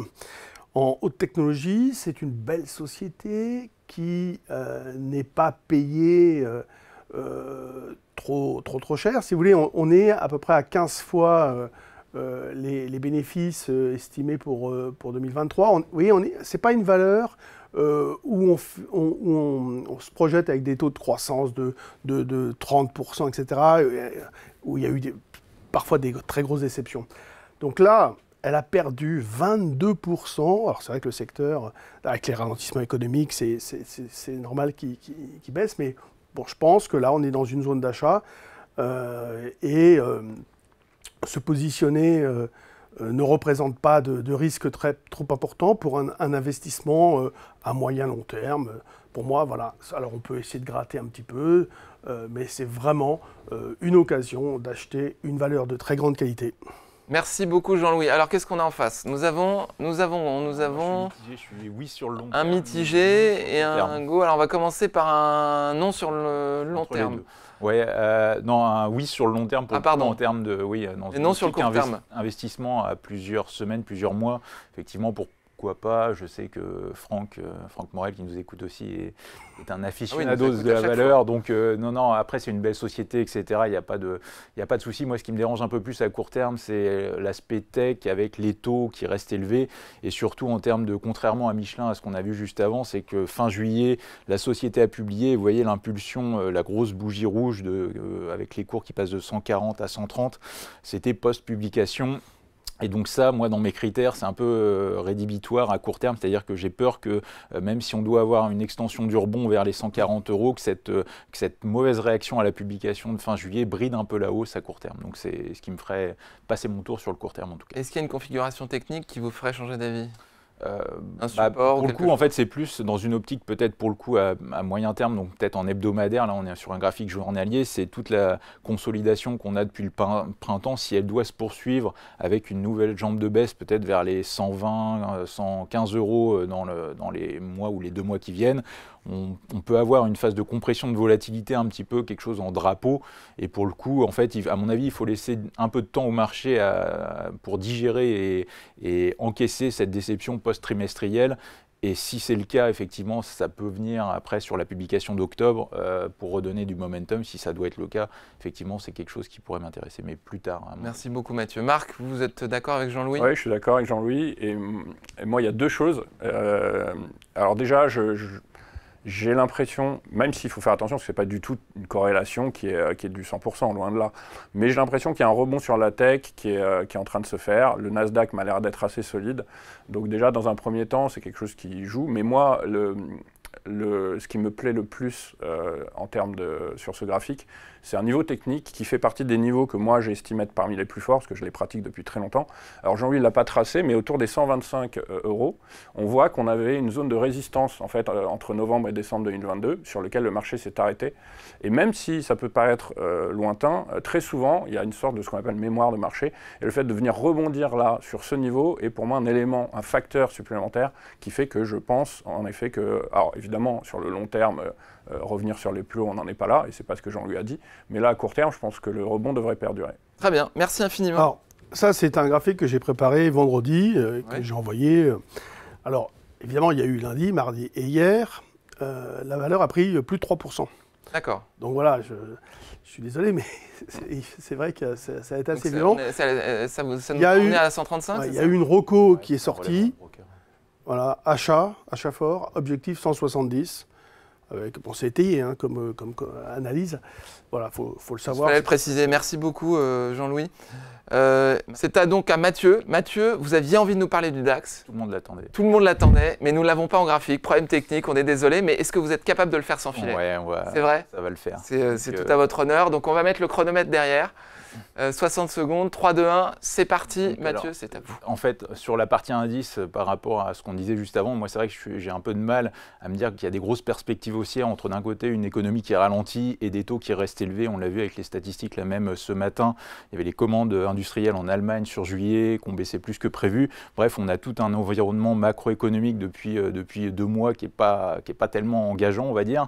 En haute technologie, c'est une belle société qui n'est pas payée trop cher. Si vous voulez, on est à peu près à 15 fois les bénéfices estimés pour 2023. Vous voyez, ce n'est pas une valeur où on se projette avec des taux de croissance de 30%, etc., où il y a eu parfois des très grosses déceptions. Donc là, elle a perdu 22%. Alors c'est vrai que le secteur, avec les ralentissements économiques, c'est normal qu'il baisse, mais bon, je pense que là, on est dans une zone d'achat et se positionner ne représente pas de risque trop important pour un investissement à moyen long terme. Pour moi, voilà. Alors on peut essayer de gratter un petit peu, mais c'est vraiment une occasion d'acheter une valeur de très grande qualité. Merci beaucoup Jean-Louis. Alors qu'est-ce qu'on a en face? Nous avons je suis oui sur le long terme, un mitigé et un go. Alors on va commencer par un non sur le long terme. Ouais, non, un oui sur le long terme. Pardon. En termes de et non sur le court terme. Investissement à plusieurs semaines, plusieurs mois, effectivement pourquoi pas. Je sais que Franck Morel, qui nous écoute aussi, est un aficionado de la valeur. Donc non, après c'est une belle société, etc. Il n'y a pas de souci. Moi, ce qui me dérange un peu plus à court terme, c'est l'aspect tech avec les taux qui restent élevés. Et surtout en termes de, contrairement à Michelin, à ce qu'on a vu juste avant, c'est que fin juillet, la société a publié, vous voyez l'impulsion, la grosse bougie rouge avec les cours qui passent de 140 à 130, c'était post-publication. Et donc ça, moi, dans mes critères, c'est un peu rédhibitoire à court terme, c'est-à-dire que j'ai peur que même si on doit avoir une extension du rebond vers les 140 €, que cette mauvaise réaction à la publication de fin juillet bride un peu la hausse à court terme. Donc c'est ce qui me ferait passer mon tour sur le court terme en tout cas. Est-ce qu'il y a une configuration technique qui vous ferait changer d'avis? Un support, pour le coup, en fait, c'est plus dans une optique peut-être pour le coup à moyen terme, donc peut-être en hebdomadaire. Là, on est sur un graphique journalier. C'est toute la consolidation qu'on a depuis le printemps. Si elle doit se poursuivre avec une nouvelle jambe de baisse, peut-être vers les 120, 115 € dans les mois ou les 2 mois qui viennent, on peut avoir une phase de compression de volatilité, un petit peu quelque chose en drapeau. Et pour le coup, en fait, à mon avis, il faut laisser un peu de temps au marché pour digérer et encaisser cette déception post-trimestrielle. Et si c'est le cas, effectivement, ça peut venir après sur la publication d'octobre pour redonner du momentum. Si ça doit être le cas, effectivement, c'est quelque chose qui pourrait m'intéresser, mais plus tard. Hein. Merci beaucoup, Mathieu. Marc, vous êtes d'accord avec Jean-Louis? Oui, je suis d'accord avec Jean-Louis. Et moi, il y a 2 choses. Alors déjà, j'ai l'impression, même s'il faut faire attention, parce que ce n'est pas du tout une corrélation qui est du 100%, loin de là, mais j'ai l'impression qu'il y a un rebond sur la tech qui est en train de se faire. Le Nasdaq m'a l'air d'être assez solide. Donc déjà, dans un premier temps, c'est quelque chose qui joue. Mais moi, ce qui me plaît le plus en termes sur ce graphique, c'est un niveau technique qui fait partie des niveaux que moi j'estime être parmi les plus forts, parce que je les pratique depuis très longtemps. Alors Jean-Louis ne l'a pas tracé, mais autour des 125 €, on voit qu'on avait une zone de résistance en fait, entre novembre et décembre 2022, sur lequel le marché s'est arrêté. Et même si ça peut paraître lointain, très souvent, il y a une sorte de ce qu'on appelle mémoire de marché. Et le fait de venir rebondir là, sur ce niveau, est pour moi un élément, un facteur supplémentaire qui fait que je pense en effet que... Alors évidemment, sur le long terme, revenir sur les plus hauts, on n'en est pas là, et c'est pas ce que Jean-Louis a dit. Mais là, à court terme, je pense que le rebond devrait perdurer. Très bien, merci infiniment. Alors, ça, c'est un graphique que j'ai préparé vendredi, que j'ai envoyé. Alors, évidemment, il y a eu lundi, mardi et hier. La valeur a pris plus de 3%. D'accord. Donc voilà, je suis désolé, mais c'est vrai que ça a été assez violent. Ça nous emmenait à 135, il y a eu une Roco qui est ça sortie. relève un Voilà, achat fort, objectif 170. Bon, c'est étayé comme analyse. Voilà, faut le Il savoir. fallait le préciser. Merci beaucoup, Jean-Louis. C'est donc à Mathieu. Mathieu, vous aviez envie de nous parler du DAX. Tout le monde l'attendait. Tout le monde l'attendait, mais nous ne l'avons pas en graphique. Problème technique, on est désolé, mais est-ce que vous êtes capable de le faire sans filet? Ouais, C'est vrai? ça va le faire. C'est tout à votre honneur. Donc on va mettre le chronomètre derrière. 60 secondes, 3, 2, 1, c'est parti. Donc, Mathieu, alors, c'est à vous. En fait, sur la partie indice, par rapport à ce qu'on disait juste avant, moi c'est vrai que j'ai un peu de mal à me dire qu'il y a des grosses perspectives haussières entre d'un côté une économie qui ralentit et des taux qui restent élevés. On l'a vu avec les statistiques là même ce matin. Il y avait les commandes industrielles en Allemagne sur juillet qui ont baissé plus que prévu. Bref, on a tout un environnement macroéconomique depuis 2 mois qui est pas tellement engageant, on va dire.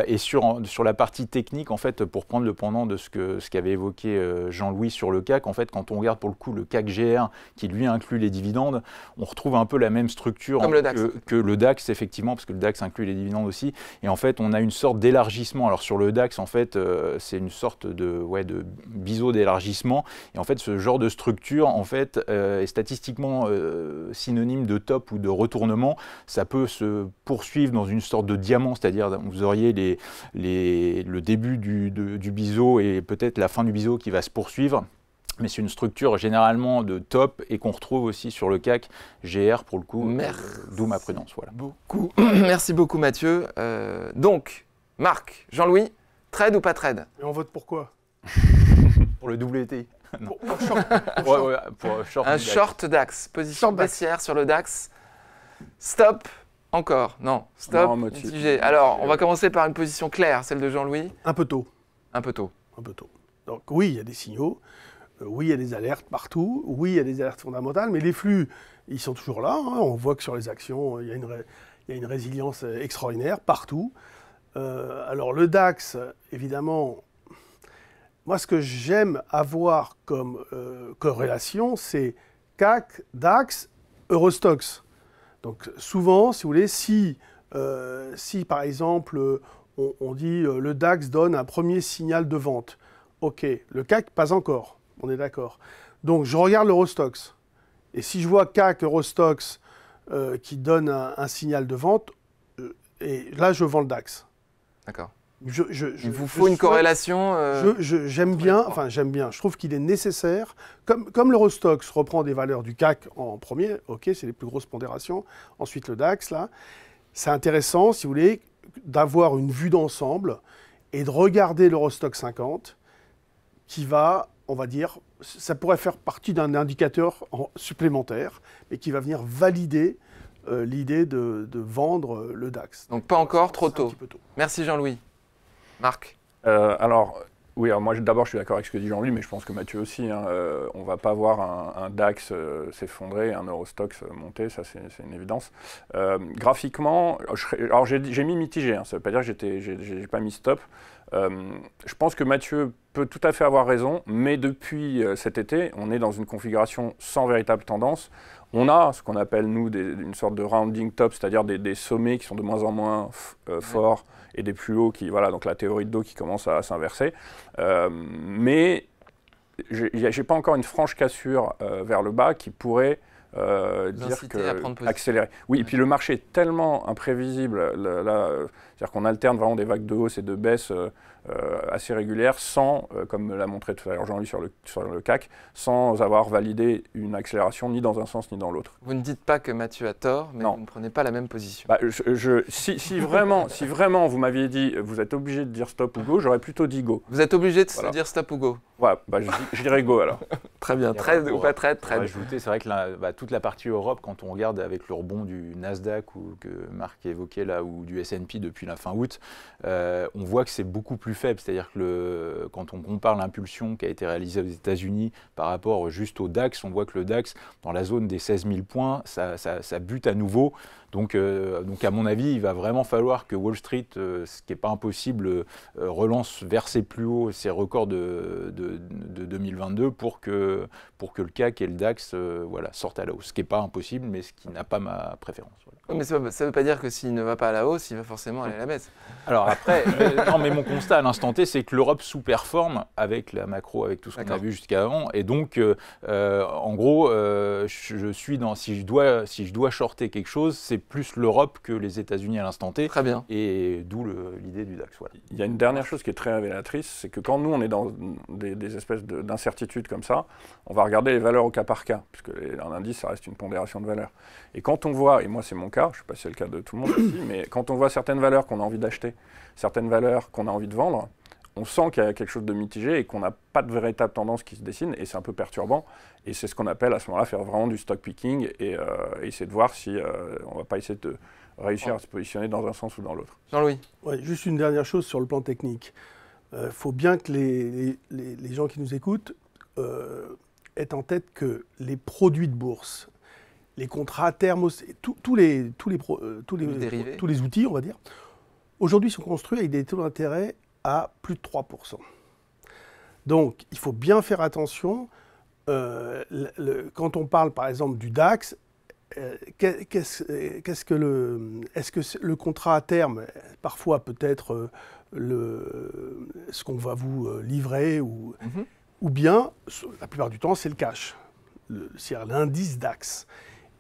Et sur la partie technique, en fait, pour prendre le pendant de ce qu'avait évoqué Jean-Louis sur le CAC, en fait, quand on regarde pour le coup le CAC GR qui lui inclut les dividendes, on retrouve un peu la même structure que le DAX, effectivement, parce que le DAX inclut les dividendes aussi. Et en fait, on a une sorte d'élargissement. Alors sur le DAX, en fait, c'est une sorte de biseau d'élargissement. Et en fait, ce genre de structure, en fait, est statistiquement synonyme de top ou de retournement. Ça peut se poursuivre dans une sorte de diamant, c'est-à-dire vous auriez le début du biseau et peut-être la fin du biseau qui va se poursuivre. Mais c'est une structure généralement de top et qu'on retrouve aussi sur le CAC GR pour le coup, d'où ma prudence. Voilà. Merci beaucoup Mathieu. Donc, Marc, Jean-Louis, trade ou pas trade? Et on vote pour quoi? Pour le WTI. Pour short. Pour short Un DAX. short DAX, position Short DAX. baissière sur le DAX. Stop, encore, non, stop, Non, motif. mitigé. Alors, on va commencer par une position claire, celle de Jean-Louis. Un peu tôt. Un peu tôt. Un peu tôt. Donc oui, il y a des signaux. Oui, il y a des alertes partout. Oui, il y a des alertes fondamentales. Mais les flux, ils sont toujours là. On voit que sur les actions, il y a une résilience extraordinaire partout. Alors le DAX, évidemment, moi ce que j'aime avoir comme corrélation, c'est CAC, DAX, Eurostoxx. Donc souvent, si vous voulez, si par exemple on dit le DAX donne un premier signal de vente, ok, le CAC pas encore, on est d'accord. Donc je regarde l'Eurostoxx et si je vois CAC, Eurostoxx qui donne un signal de vente, et là je vends le DAX. D'accord. Il vous faut une corrélation j'aime bien, je trouve qu'il est nécessaire, comme l'Eurostoxx reprend des valeurs du CAC en premier, ok, c'est les plus grosses pondérations, ensuite le DAX, là, c'est intéressant, si vous voulez, d'avoir une vue d'ensemble et de regarder l'Eurostoxx 50 qui va, on va dire, ça pourrait faire partie d'un indicateur supplémentaire, mais qui va venir valider l'idée de vendre le DAX. Donc pas encore, trop C'est un tôt. petit peu tôt. Merci Jean-Louis. Marc? Oui, alors moi d'abord je suis d'accord avec ce que dit Jean-Louis, mais je pense que Mathieu aussi. On ne va pas voir un DAX s'effondrer, un Eurostoxx monter, ça c'est une évidence. Graphiquement, alors j'ai mis mitigé, ça ne veut pas dire que j'ai pas mis stop. Je pense que Mathieu peut tout à fait avoir raison, mais depuis cet été, on est dans une configuration sans véritable tendance. On a ce qu'on appelle, nous, une sorte de rounding top, c'est-à-dire des sommets qui sont de moins en moins forts et des plus hauts qui, voilà, donc la théorie de dos qui commence à s'inverser. Mais je n'ai pas encore une franche cassure vers le bas qui pourrait dire que accélérer. Oui, et puis le marché est tellement imprévisible, là, c'est-à-dire qu'on alterne vraiment des vagues de hausse et de baisse assez régulières sans, comme l'a montré tout à l'heure Jean-Louis sur le CAC, sans avoir validé une accélération ni dans un sens ni dans l'autre. Vous ne dites pas que Mathieu a tort, mais non. Vous ne prenez pas la même position. Bah, si vraiment vous m'aviez dit vous êtes obligé de dire stop ou go, j'aurais plutôt dit go. Vous êtes obligé de se dire stop ou go? Voilà, bah, je dirais go alors. Très bien, trade ou pas trade? Trade. Ajouter, c'est vrai que toute la partie Europe, quand on regarde avec le rebond du Nasdaq ou que Marc évoquait là, ou du S&P depuis la fin août, on voit que c'est beaucoup plus faible. C'est-à-dire que quand on compare l'impulsion qui a été réalisée aux États-Unis par rapport juste au DAX, on voit que le DAX, dans la zone des 16 000 points, ça bute à nouveau. Donc à mon avis, il va vraiment falloir que Wall Street, ce qui n'est pas impossible, relance vers ses plus hauts, ses records de 2022 pour que le CAC et le DAX sortent à la hausse. Ce qui n'est pas impossible, mais ce qui n'a pas ma préférence. Voilà. Oui, mais ça ne veut pas dire que s'il ne va pas à la hausse, il va forcément aller à la baisse. Alors après, non, mais mon constat à l'instant T, c'est que l'Europe sous-performe avec la macro, avec tout ce qu'on a vu jusqu'avant. Et donc, en gros, je suis dans, si je dois shorter quelque chose, c'est plus l'Europe que les États-Unis à l'instant T. Très bien. Et d'où l'idée du DAX. Voilà. Il y a une dernière chose qui est très révélatrice, c'est que quand nous, on est dans des espèces d'incertitudes comme ça, on va regarder les valeurs au cas par cas, puisque un indice, ça reste une pondération de valeurs. Et quand on voit, et moi c'est mon cas, je ne sais pas si c'est le cas de tout le monde ici, mais quand on voit certaines valeurs qu'on a envie d'acheter, certaines valeurs qu'on a envie de vendre, on sent qu'il y a quelque chose de mitigé et qu'on n'a pas de véritable tendance qui se dessine, et c'est un peu perturbant. Et c'est ce qu'on appelle à ce moment-là faire vraiment du stock picking et essayer de voir si on ne va pas essayer de réussir à se positionner dans un sens ou dans l'autre. Jean-Louis. Ouais, juste une dernière chose sur le plan technique. Il faut bien que les gens qui nous écoutent aient en tête que les produits de bourse, les contrats à terme, tous les outils, on va dire, aujourd'hui sont construits avec des taux d'intérêt à plus de 3%. Donc, il faut bien faire attention. Quand on parle, par exemple, du DAX, est-ce que le contrat à terme, parfois peut-être ce qu'on va vous livrer, ou bien, la plupart du temps, c'est le cash, c'est-à-dire l'indice DAX.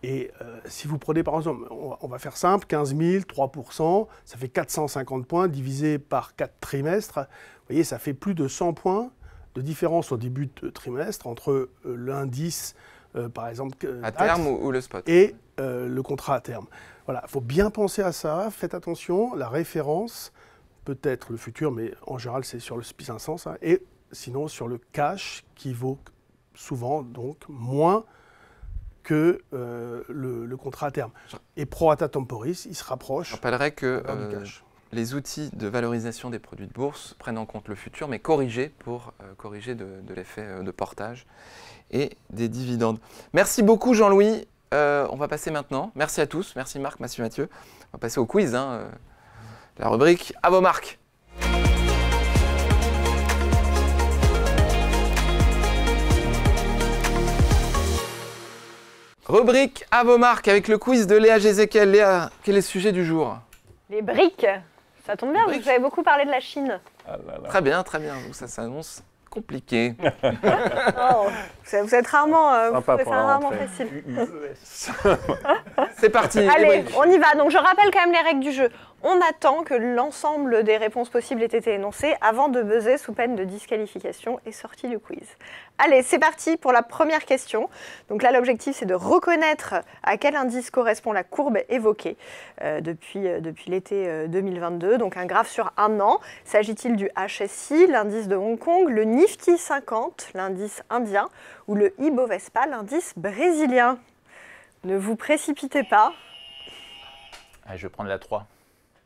Et si vous prenez par exemple, on va faire simple, 15 000, 3%, ça fait 450 points divisé par 4 trimestres. Vous voyez, ça fait plus de 100 points de différence au début de trimestre entre l'indice, par exemple, à DAX, terme ou le spot. Et le contrat à terme. Voilà, il faut bien penser à ça, faites attention, la référence, peut-être le futur, mais en général c'est sur le SPI 500, ça, et sinon sur le cash qui vaut souvent donc moins que le contrat à terme. Et pro rata temporis, il se rapproche. Je rappellerai que du cash. les outils de valorisation des produits de bourse prennent en compte le futur, mais corrigés pour corriger de l'effet de portage et des dividendes. Merci beaucoup Jean-Louis. On va passer maintenant. Merci à tous. Merci Marc, merci Mathieu. On va passer au quiz, la rubrique à vos marques. Rubrique à vos marques avec le quiz de Léa Gézéquel. Léa, quel est le sujet du jour? Les briques. Ça tombe bien, vous avez beaucoup parlé de la Chine. Ah là là. Très bien, très bien. Ça s'annonce compliqué. Oh, vous êtes rarement, Sympa c'est pour la rarement rentrée. facile. C'est parti. les Allez, briques. on y va. Donc je rappelle quand même les règles du jeu. On attend que l'ensemble des réponses possibles aient été énoncées avant de buzzer sous peine de disqualification et sortie du quiz. Allez, c'est parti pour la première question. Donc là, l'objectif, c'est de reconnaître à quel indice correspond la courbe évoquée depuis l'été 2022. Donc un graphe sur un an. S'agit-il du HSI, l'indice de Hong Kong, le Nifty 50, l'indice indien, ou le Ibovespa, l'indice brésilien? Ne vous précipitez pas. Ah, je vais prendre la 3.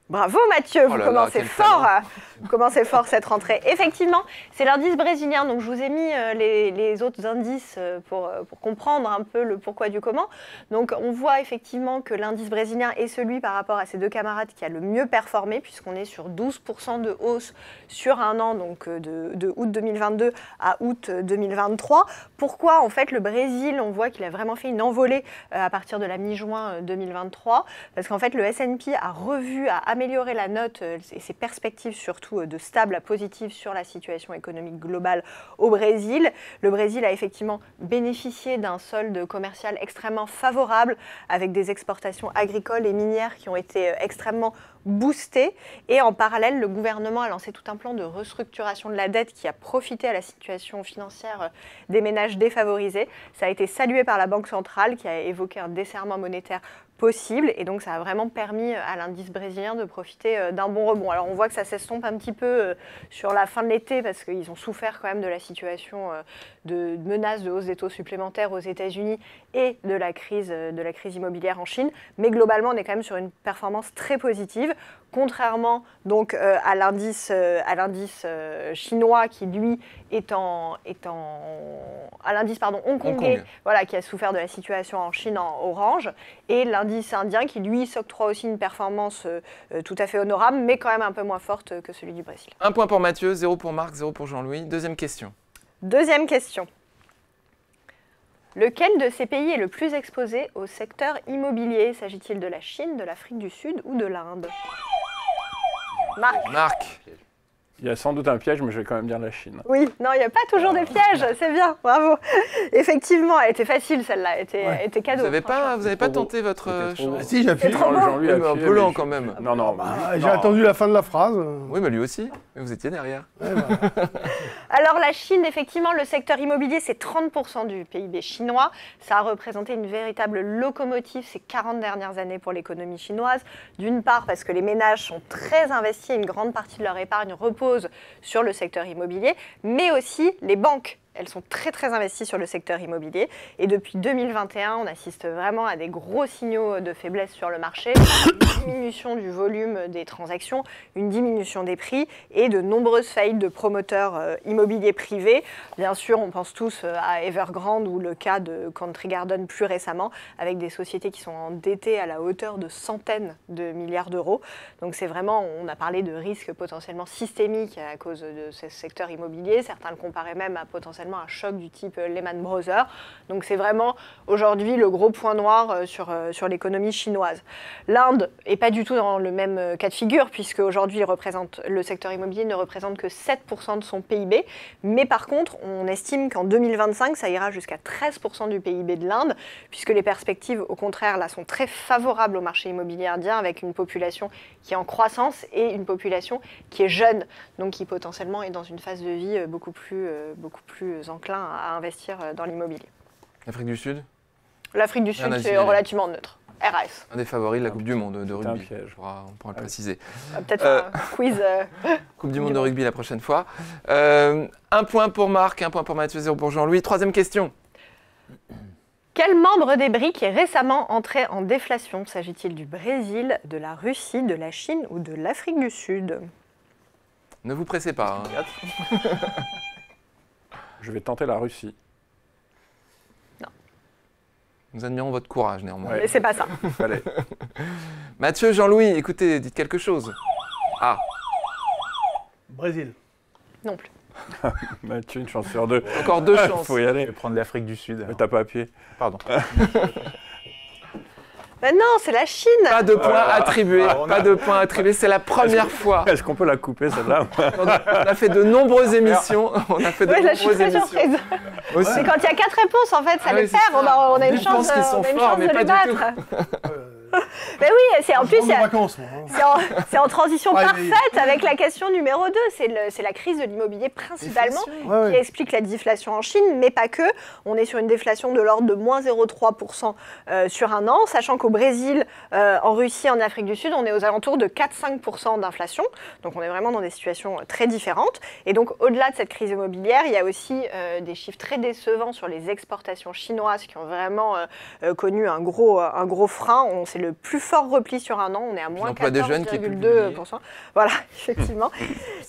Bravo Mathieu, Oh vous là là, commencez quel fort. talent. Vous commencez fort cette rentrée. Effectivement, c'est l'indice brésilien. Donc je vous ai mis les autres indices pour comprendre un peu le pourquoi du comment. Donc on voit effectivement que l'indice brésilien est celui par rapport à ses deux camarades qui a le mieux performé, puisqu'on est sur 12% de hausse sur un an, donc de août 2022 à août 2023. Pourquoi en fait le Brésil, on voit qu'il a vraiment fait une envolée à partir de la mi-juin 2023, parce qu'en fait le S&P a amélioré la note et ses perspectives surtout de stable à positive sur la situation économique globale au Brésil. Le Brésil a effectivement bénéficié d'un solde commercial extrêmement favorable avec des exportations agricoles et minières qui ont été extrêmement boostées. Et en parallèle, le gouvernement a lancé tout un plan de restructuration de la dette qui a profité à la situation financière des ménages défavorisés. Ça a été salué par la Banque centrale qui a évoqué un desserrement monétaire possible, et donc ça a vraiment permis à l'indice brésilien de profiter d'un bon rebond. Alors on voit que ça s'estompe un petit peu sur la fin de l'été parce qu'ils ont souffert quand même de la situation de menace de hausse des taux supplémentaires aux États-Unis et de la crise immobilière en Chine, mais globalement on est quand même sur une performance très positive. contrairement donc à l'indice chinois qui lui est à l'indice hongkongais, voilà, qui a souffert de la situation en Chine en orange, et l'indice indien qui lui s'octroie aussi une performance tout à fait honorable, mais quand même un peu moins forte que celui du Brésil. 1 point pour Mathieu, 0 pour Marc, 0 pour Jean-Louis. Deuxième question. Deuxième question. Lequel de ces pays est le plus exposé au secteur immobilier? S'agit-il de la Chine, de l'Afrique du Sud ou de l'Inde? Marc. Marc. Il y a sans doute un piège, mais je vais quand même dire la Chine. Oui, non, il n'y a pas toujours des pièges, c'est bien, bravo. Effectivement, elle était facile celle-là, elle était cadeau. Vous n'avez pas tenté votre chance? Si, j'appuie. Jean-Louis a Un appuyé, peu lent mais quand même. Non, non. J'ai non. attendu la fin de la phrase. Oui, mais lui aussi. Mais vous étiez derrière. Ouais, voilà. Alors la Chine, effectivement, le secteur immobilier, c'est 30% du PIB chinois. Ça a représenté une véritable locomotive ces 40 dernières années pour l'économie chinoise. D'une part, parce que les ménages sont très investis et une grande partie de leur épargne repose sur le secteur immobilier, mais aussi les banques. Elles sont très très investies sur le secteur immobilier et depuis 2021, on assiste vraiment à des gros signaux de faiblesse sur le marché, une diminution du volume des transactions, une diminution des prix et de nombreuses faillites de promoteurs immobiliers privés. Bien sûr, on pense tous à Evergrande ou le cas de Country Garden plus récemment, avec des sociétés qui sont endettées à la hauteur de centaines de milliards d'euros. Donc c'est vraiment, on a parlé de risques potentiellement systémiques à cause de ce secteur immobilier. Certains le comparaient même à potentiellement un choc du type Lehman Brothers. Donc c'est vraiment aujourd'hui le gros point noir sur l'économie chinoise. L'Inde n'est pas du tout dans le même cas de figure, puisque aujourd'hui le secteur immobilier ne représente que 7% de son PIB. Mais par contre, on estime qu'en 2025, ça ira jusqu'à 13% du PIB de l'Inde, puisque les perspectives, au contraire, là, sont très favorables au marché immobilier indien, avec une population qui est en croissance et une population qui est jeune, donc qui potentiellement est dans une phase de vie beaucoup plus enclin à investir dans l'immobilier. L'Afrique du Sud? L'Afrique du Sud, c'est relativement neutre. RAS. Un des favoris de la Coupe du Monde de rugby. un piège. On pourra le préciser. Peut-être un quiz. Coupe du Monde de rugby la prochaine fois. 1 point pour Marc, 1 point pour Mathieu, 0 pour Jean-Louis. Troisième question. Quel membre des BRICS est récemment entré en déflation? S'agit-il du Brésil, de la Russie, de la Chine ou de l'Afrique du Sud? Ne vous pressez pas. Hein. Je vais tenter la Russie. Nous admirons votre courage néanmoins. Ouais. Mais c'est pas ça. Allez. Mathieu, Jean-Louis, écoutez, dites quelque chose. Ah, Brésil. Non plus. Mathieu, une chance sur deux. encore 2 chances. Faut y Je aller. vais prendre l'Afrique du Sud. Mais alors. t'as pas appuyé. Pardon. Ben non, c'est la Chine. Pas de points attribués. Pas de points attribués. C'est la première fois. Est-ce qu'on peut la couper celle-là? On a fait de nombreuses émissions. On a fait de Ouais, là, je suis nombreuses très émissions. surprise. Aussi. C'est quand il y a 4 réponses, en fait, ça Ah les oui, c'est perd. ça. On a une Ils chance, pensent qu'ils sont forts, mais de pas les du tout. battre. Mais oui, c'est en Je plus, rentre en vacances, moi, hein. c'est en transition Ouais, parfaite avec la question numéro 2. C'est la crise de l'immobilier principalement Ouais, ouais. qui explique la déflation en Chine, mais pas que. On est sur une déflation de l'ordre de moins 0,3% sur un an, sachant qu'au Brésil, en Russie, en Afrique du Sud, on est aux alentours de 4-5% d'inflation. Donc on est vraiment dans des situations très différentes. Et donc au-delà de cette crise immobilière, il y a aussi des chiffres très décevants sur les exportations chinoises qui ont vraiment connu un gros frein. C'est le plus fort repli sur un an, on est à moins l'emploi des jeunes qui est plus 14,2%. Voilà, effectivement.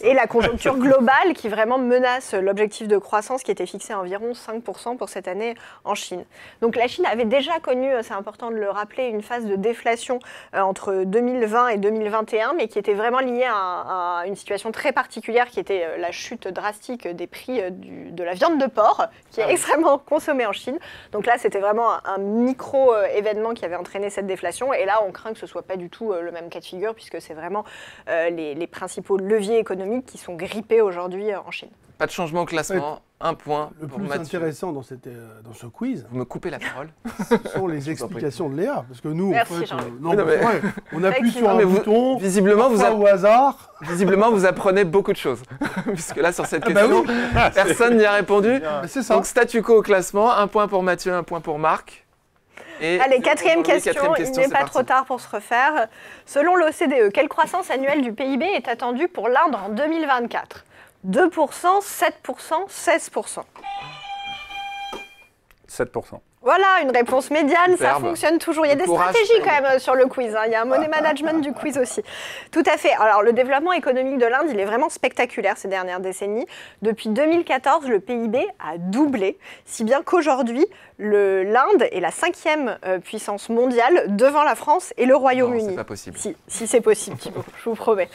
Et la conjoncture globale qui vraiment menace l'objectif de croissance qui était fixé à environ 5% pour cette année en Chine. Donc la Chine avait déjà connu, c'est important de le rappeler, une phase de déflation entre 2020 et 2021, mais qui était vraiment liée à une situation très particulière qui était la chute drastique des prix de la viande de porc, qui est extrêmement consommée en Chine. Donc là, c'était vraiment un micro-événement qui avait entraîné cette déflation. Et là, on craint que ce ne soit pas du tout le même cas de figure, puisque c'est vraiment les principaux leviers économiques qui sont grippés aujourd'hui en Chine. Pas de changement au classement. 1 point Le pour plus Mathieu. intéressant dans ce quiz, Vous me coupez la parole. ce sont les explications de Léa. Parce que nous, Merci, en fait, Jean-Louis. non, Oui, non, mais c'est mais- vrai, on appuie sur Ah, un mais vous- bouton, Visiblement, parfois vous au hasard. Visiblement, vous apprenez beaucoup de choses. Puisque là, sur cette Ah bah question, oui. personne n'y a répondu. Mais c'est ça. Donc, statu quo au classement. 1 point pour Mathieu, 1 point pour Marc. Et Allez, 0 quatrième pour Jean-Louis, question, il n'est c'est pas parti. trop tard pour se refaire. Selon l'OCDE, quelle croissance annuelle du PIB est attendue pour l'Inde en 2024 ? 2%, 7%, 16%. 7%. Voilà, une réponse médiane, Superbe. ça fonctionne toujours. Il y a Le des courage stratégies paye. quand même sur le quiz, hein. Il y a un money management du quiz aussi. Tout à fait. Alors le développement économique de l'Inde, il est vraiment spectaculaire ces dernières décennies. Depuis 2014, le PIB a doublé, si bien qu'aujourd'hui, l'Inde est la 5e puissance mondiale devant la France et le Non, Royaume-Uni. c'est pas possible. Si c'est possible, Thibaut, je vous promets.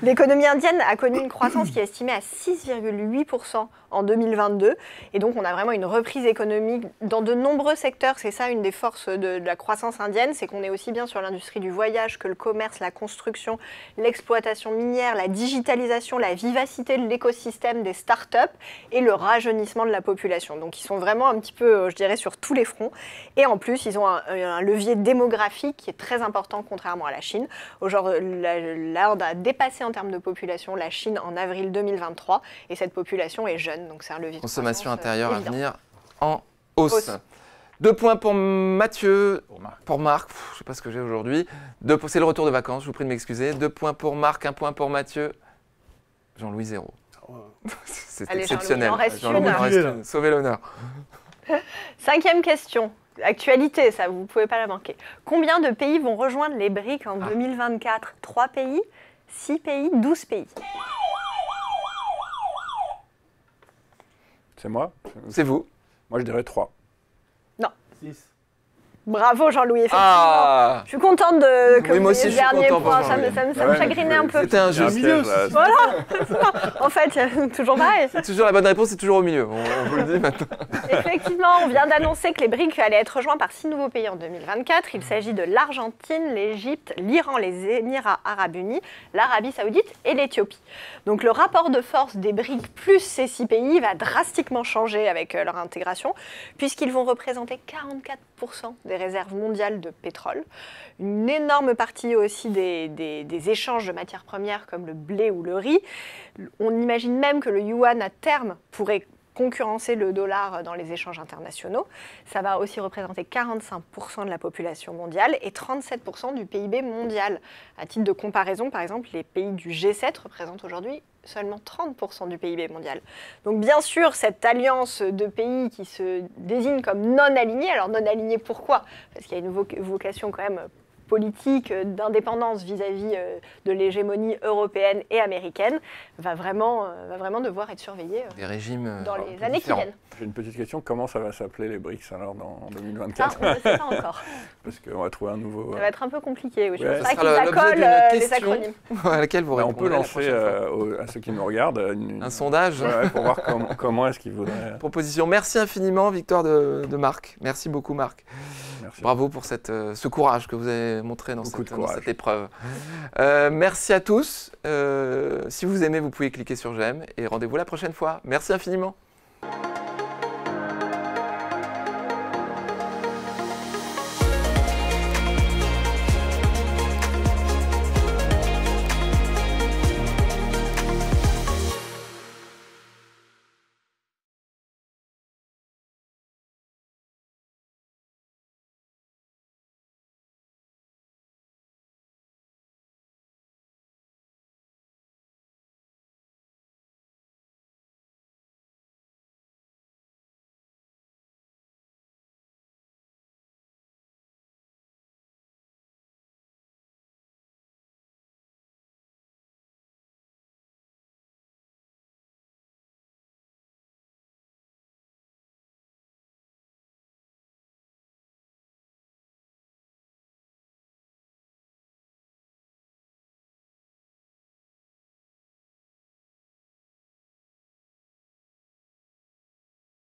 L'économie indienne a connu une croissance qui est estimée à 6,8% en 2022. Et donc, on a vraiment une reprise économique dans de nombreux secteurs. C'est ça, une des forces de la croissance indienne, c'est qu'on est aussi bien sur l'industrie du voyage que le commerce, la construction, l'exploitation minière, la digitalisation, la vivacité de l'écosystème des startups et le rajeunissement de la population. Donc, ils sont vraiment un petit peu, je dirais, sur tous les fronts. Et en plus, ils ont un levier démographique qui est très important, contrairement à la Chine. Aujourd'hui, l'Inde a dépassé en termes de population la Chine en avril 2023. Et cette population est jeune, donc c'est un levier de Consommation croissance, intérieure à évident. venir en hausse. Hausse. 2 points pour Mathieu. Pour Marc. Pour Marc, je ne sais pas ce que j'ai aujourd'hui. C'est le retour de vacances, je vous prie de m'excuser. 2 points pour Marc, 1 point pour Mathieu. Jean-Louis 0. C'est Allez, exceptionnel. Jean-Louis, il en reste Jean-Louis, une. il en reste une. Sauvez l'honneur. 5e question. Actualité, ça, vous ne pouvez pas la manquer. Combien de pays vont rejoindre les BRICS en 2024 ? 3 pays, 6 pays, 12 pays. C'est moi? C'est vous. Moi, je dirais 3. 6. Bravo Jean-Louis, effectivement. Ah, Je suis contente que Oui, vous moi aussi, ayez je le suis dernier content pour point. Ça Jean-Louis. me Ouais, chagrinait un peu. c'était un jeu. milieu, En fait, toujours pareil. C'est toujours la bonne réponse, c'est toujours au milieu. On vous le dit maintenant. Effectivement, on vient d'annoncer que les BRICS allaient être rejoints par 6 nouveaux pays en 2024. Il s'agit de l'Argentine, l'Égypte, l'Iran, les Émirats arabes unis, l'Arabie saoudite et l'Éthiopie. Donc le rapport de force des BRICS plus ces 6 pays va drastiquement changer avec leur intégration, puisqu'ils vont représenter 44% des réserves mondiales de pétrole. Une énorme partie aussi des échanges de matières premières comme le blé ou le riz. On imagine même que le yuan à terme pourrait concurrencer le dollar dans les échanges internationaux. Ça va aussi représenter 45% de la population mondiale et 37% du PIB mondial. À titre de comparaison, par exemple, les pays du G7 représentent aujourd'hui seulement 30% du PIB mondial. Donc bien sûr, cette alliance de pays qui se désigne comme non alignés, alors non alignés pourquoi ? Parce qu'il y a une vocation quand même politique d'indépendance vis-à-vis de l'hégémonie européenne et américaine, va vraiment devoir être surveillée Des régimes dans les années qui différents. viennent. J'ai une petite question. Comment ça va s'appeler les BRICS alors en Ça, 2024? on ne le sait pas encore. Parce qu'on va trouver un nouveau. Ça va être un peu compliqué. Oui. Je Ouais. pense Ça pas qu'ils sera l'objet accolent d'une les question acronymes. à laquelle vous Bah, on peut répondrez la lancer prochaine fois. à ceux qui nous regardent Un sondage. ouais, pour voir comment est-ce qu'ils voudraient. Proposition. Merci infiniment, victoire de Marc. Merci beaucoup, Marc. Merci. Bravo pour ce courage que vous avez montré dans Beaucoup de dans courage. cette épreuve. Merci à tous. Si vous aimez, vous pouvez cliquer sur j'aime et rendez-vous la prochaine fois. Merci infiniment.